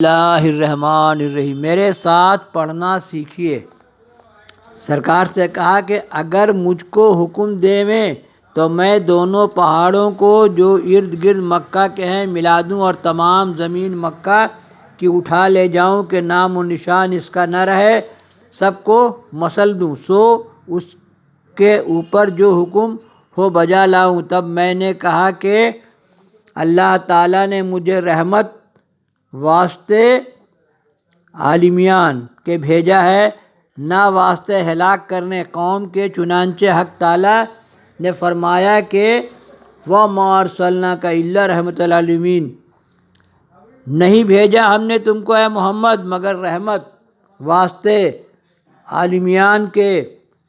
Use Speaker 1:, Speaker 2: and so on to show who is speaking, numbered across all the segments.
Speaker 1: اللہ الرحمن الرحیم، میرے ساتھ پڑھنا سیکھیے۔ سرکار سے کہا کہ اگر مجھ کو حکم دیویں تو میں دونوں پہاڑوں کو جو ارد گرد مکہ کے ہیں ملا دوں اور تمام زمین مکہ کی اٹھا لے جاؤں کہ نام و نشان اس کا نہ رہے، سب کو مسل دوں، سو اس کے اوپر جو حکم ہو بجا لاؤں۔ تب میں نے کہا کہ اللہ تعالیٰ نے مجھے رحمت واسطے عالمیان کے بھیجا ہے، نہ واسطے ہلاک کرنے قوم کے۔ چنانچہ حق تعالیٰ نے فرمایا کہ وَمَا أَرْسَلْنَاكَ إِلَّا رَحْمَةً لِلْعَالَمِينَ، نہیں بھیجا ہم نے تم کو اے محمد مگر رحمت واسطے عالمیان کے۔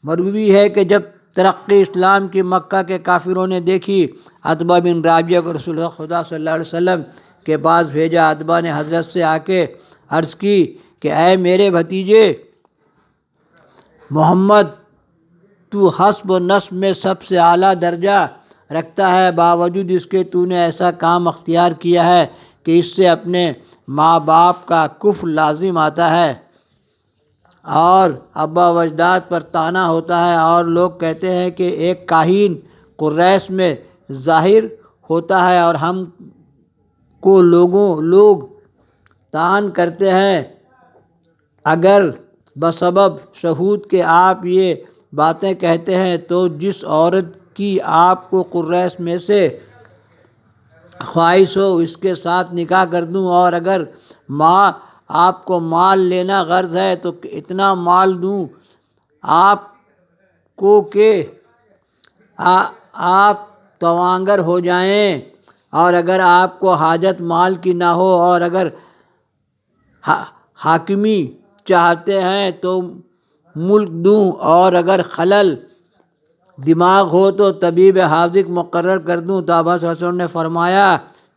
Speaker 1: مروی ہے کہ جب ترقی اسلام کی مکہ کے کافروں نے دیکھی، عتبہ بن رابعہ کو رسول خدا صلی اللہ علیہ وسلم کے پاس بھیجا۔ عتبہ نے حضرت سے آ کے عرض کی کہ اے میرے بھتیجے محمد، تو حسب و نسب میں سب سے اعلیٰ درجہ رکھتا ہے، باوجود اس کے تو نے ایسا کام اختیار کیا ہے کہ اس سے اپنے ماں باپ کا کفر لازم آتا ہے اور ابا و اجداد پر طعنہ ہوتا ہے، اور لوگ کہتے ہیں کہ ایک کاہن قریش میں ظاہر ہوتا ہے اور ہم کو لوگ طعن کرتے ہیں۔ اگر بسبب شہود کے آپ یہ باتیں کہتے ہیں تو جس عورت کی آپ کو قریش میں سے خواہش ہو اس کے ساتھ نکاح کر دوں، اور اگر آپ کو مال لینا غرض ہے تو اتنا مال دوں آپ کو کہ آپ توانگر ہو جائیں، اور اگر آپ کو حاجت مال کی نہ ہو، اور اگر حاکمی چاہتے ہیں تو ملک دوں، اور اگر خلل دماغ ہو تو طبیب حاذق مقرر کر دوں۔ تو آبا صلی اللہ علیہ وسلم نے فرمایا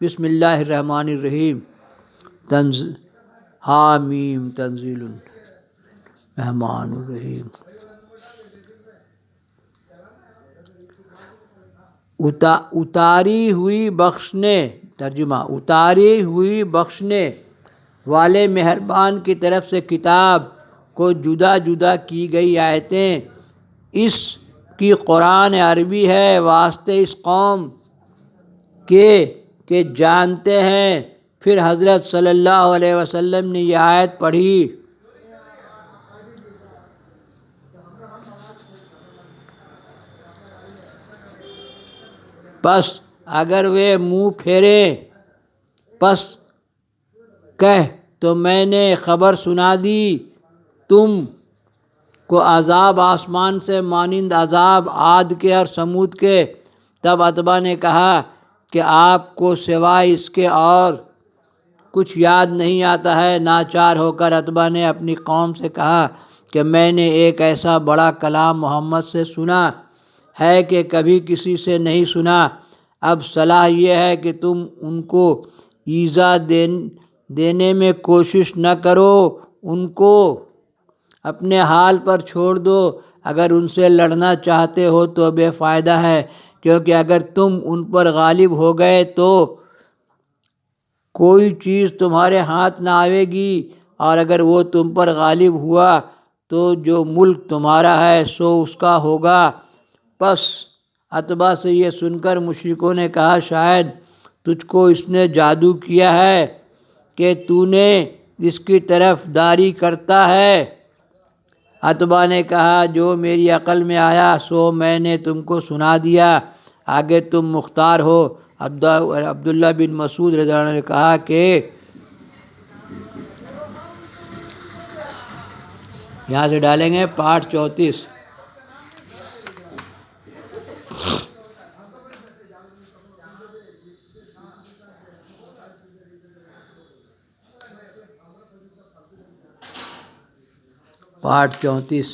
Speaker 1: بسم اللہ الرحمن الرحیم، حامیم تنزیل الرحمن الرحیم۔ اتاری ہوئی بخشنے، ترجمہ، اتاری ہوئی بخشنے والے مہربان کی طرف سے کتاب کو جدا جدا کی گئی آیتیں، اس کی قرآن عربی ہے واسطے اس قوم کے کہ جانتے ہیں۔ پھر حضرت صلی اللہ علیہ وسلم نے یہ آیت پڑھی، پس اگر وہ منہ پھیریں پس کہہ تو میں نے خبر سنا دی تم کو عذاب آسمان سے مانند عذاب عاد کے اور سمود کے۔ تب عتبہ نے کہا کہ آپ کو سوائے اس کے اور کچھ یاد نہیں آتا ہے؟ ناچار ہو کر عتبہ نے اپنی قوم سے کہا کہ میں نے ایک ایسا بڑا کلام محمد سے سنا ہے کہ کبھی کسی سے نہیں سنا۔ اب صلاح یہ ہے کہ تم ان کو ایذا دینے میں کوشش نہ کرو، ان کو اپنے حال پر چھوڑ دو۔ اگر ان سے لڑنا چاہتے ہو تو بے فائدہ ہے، کیونکہ اگر تم ان پر غالب ہو گئے تو کوئی چیز تمہارے ہاتھ نہ آئے گی، اور اگر وہ تم پر غالب ہوا تو جو ملک تمہارا ہے سو اس کا ہوگا۔ پس عتبہ سے یہ سن کر مشرکوں نے کہا شاید تجھ کو اس نے جادو کیا ہے کہ تو نے اس کی طرف داری کرتا ہے۔ عتبہ نے کہا جو میری عقل میں آیا سو میں نے تم کو سنا دیا، آگے تم مختار ہو۔ عبداللہ بن مسعود رضی اللہ عنہ نے کہا کہ یہاں سے ڈالیں گے پارٹ 34۔ پارٹ 34۔